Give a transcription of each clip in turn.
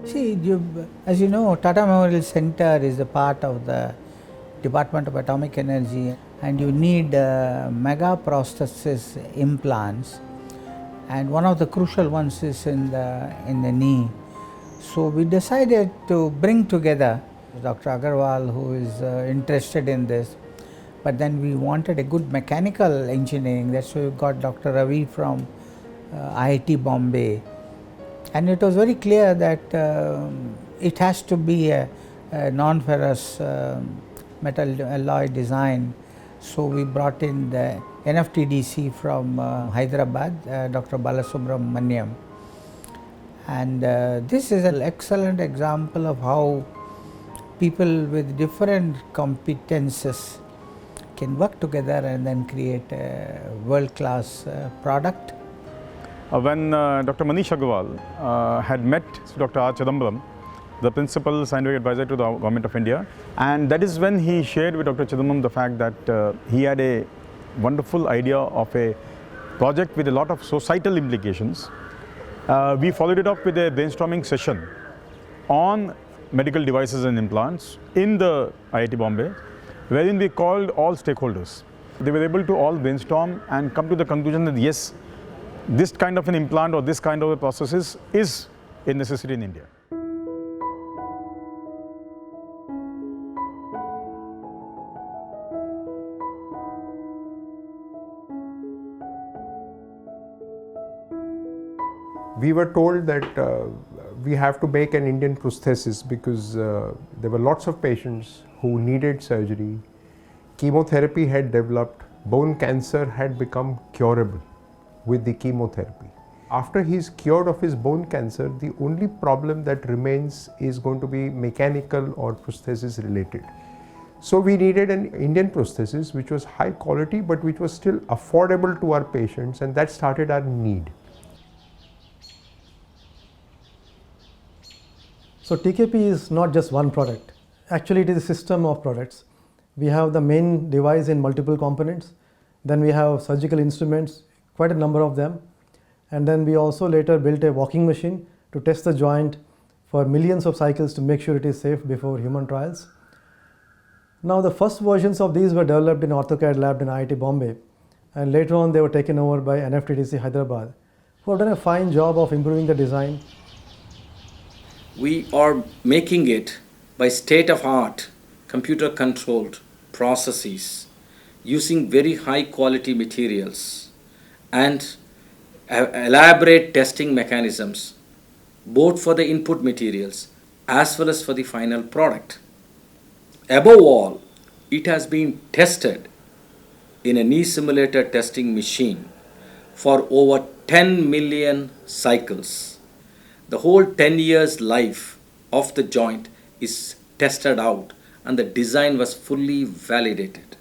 See, as you know, Tata Memorial Center is a part of the Department of Atomic Energy, and you need mega prosthesis implants, and one of the crucial ones is in the knee. So we decided to bring together Dr. Agarwal, who is interested in this, but then we wanted a good mechanical engineering. That's why we got Dr. Ravi from IIT Bombay. And it was very clear that it has to be a non-ferrous metal alloy design. So we brought in the NFTDC from Hyderabad, Dr. Balasubramaniam. And this is an excellent example of how people with different competences can work together and then create a world-class product. When Dr. Manish Agarwal had met Dr. R. Chidambaram, the principal scientific advisor to the Government of India, and that is when he shared with Dr. Chidambaram the fact that he had a wonderful idea of a project with a lot of societal implications. We followed it up with a brainstorming session on medical devices and implants in the IIT Bombay, wherein we called all stakeholders. They were able to all brainstorm and come to the conclusion that yes, this kind of an implant or this kind of a prosthesis is a necessity in India. We were told that we have to make an Indian prosthesis because there were lots of patients who needed surgery. Chemotherapy had developed, bone cancer had become curable with the chemotherapy. After he is cured of his bone cancer, the only problem that remains is going to be mechanical or prosthesis related. So we needed an Indian prosthesis which was high quality but which was still affordable to our patients, and that started our need. So TKP is not just one product. Actually, it is a system of products. We have the main device in multiple components. Then we have surgical instruments, quite a number of them. And then we also later built a walking machine to test the joint for millions of cycles to make sure it is safe before human trials. Now the first versions of these were developed in OrthoCAD lab in IIT Bombay, and later on they were taken over by NFTDC Hyderabad, who have done a fine job of improving the design. We are making it by state-of-art, computer-controlled processes using very high-quality materials and elaborate testing mechanisms, both for the input materials as well as for the final product. Above all, it has been tested in a knee simulator testing machine for over 10 million cycles. The whole 10 years life of the joint is tested out and the design was fully validated.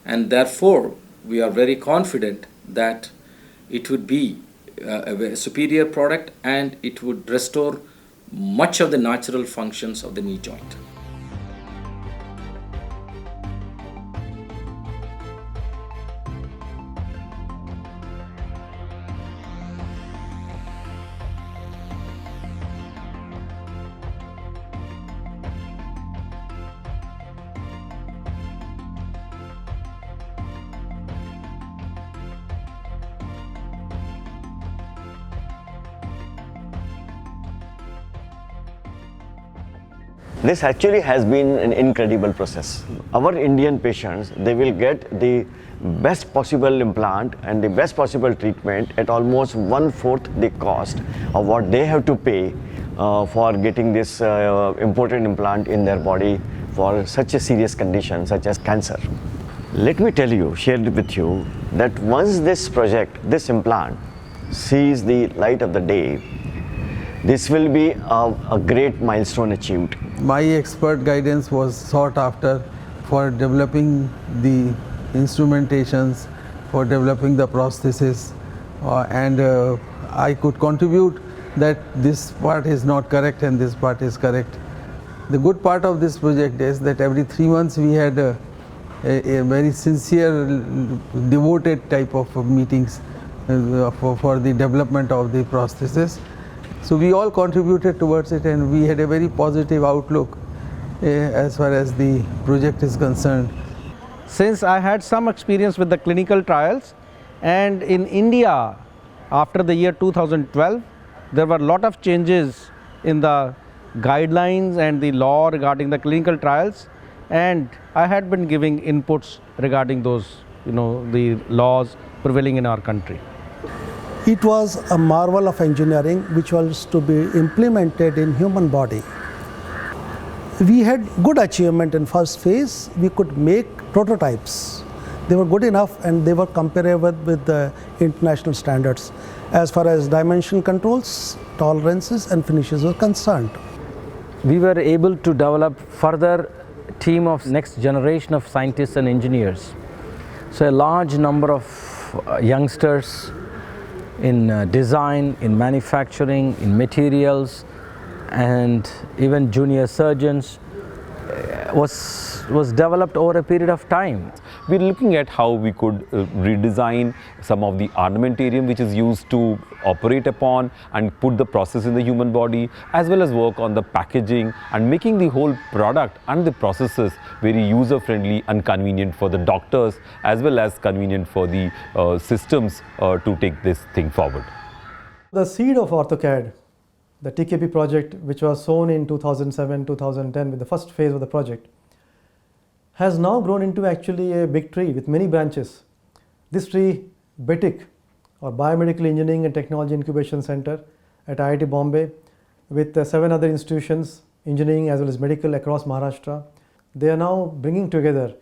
And therefore, we are very confident that it would be a superior product and it would restore much of the natural functions of the knee joint. This actually has been an incredible process. Our Indian patients, they will get the best possible implant and the best possible treatment at almost 1/4 the cost of what they have to pay for getting this important implant in their body for such a serious condition such as cancer. Let me tell you, share with you, that once this project, this implant, sees the light of the day, this will be a great milestone achieved. My expert guidance was sought after for developing the instrumentations, for developing the prosthesis, and I could contribute that this part is not correct and this part is correct. The good part of this project is that every 3 months we had a very sincere, devoted type of meetings for the development of the prosthesis. So we all contributed towards it, and we had a very positive outlook as far as the project is concerned. Since I had some experience with the clinical trials, and in India after the year 2012 there were a lot of changes in the guidelines and the law regarding the clinical trials, and I had been giving inputs regarding those, the laws prevailing in our country. It was a marvel of engineering which was to be implemented in human body. We had good achievement in first phase. We could make prototypes. They were good enough and they were comparable with the international standards as far as dimension controls, tolerances and finishes were concerned. We were able to develop further team of next generation of scientists and engineers. So a large number of youngsters in design, in manufacturing, in materials, and even junior surgeons was developed over a period of time. We're looking at how we could redesign some of the armamentarium which is used to operate upon and put the process in the human body, as well as work on the packaging and making the whole product and the processes very user friendly and convenient for the doctors, as well as convenient for the systems to take this thing forward. The seed of AutoCAD, the TKP project, which was sown in 2007-2010 with the first phase of the project, has now grown into actually a big tree with many branches. This tree, BETIC, or Biomedical Engineering and Technology Incubation Center at IIT Bombay, with 7 other institutions, engineering as well as medical across Maharashtra, they are now bringing together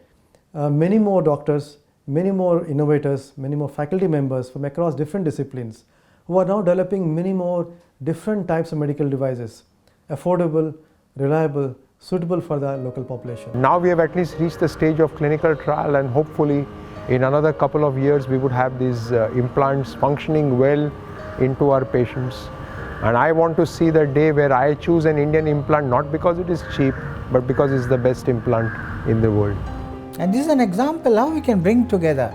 many more doctors, many more innovators, many more faculty members from across different disciplines, who are now developing many more different types of medical devices, affordable, reliable, suitable for the local population. Now we have at least reached the stage of clinical trial, and hopefully in another couple of years we would have these implants functioning well into our patients. And I want to see the day where I choose an Indian implant not because it is cheap, but because it's the best implant in the world. And this is an example how we can bring together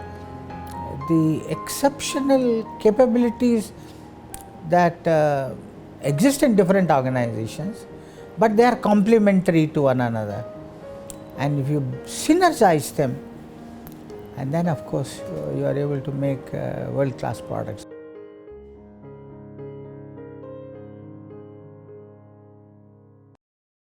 the exceptional capabilities that exist in different organizations, but they are complementary to one another. And if you synergize them, and then of course you are able to make world-class products.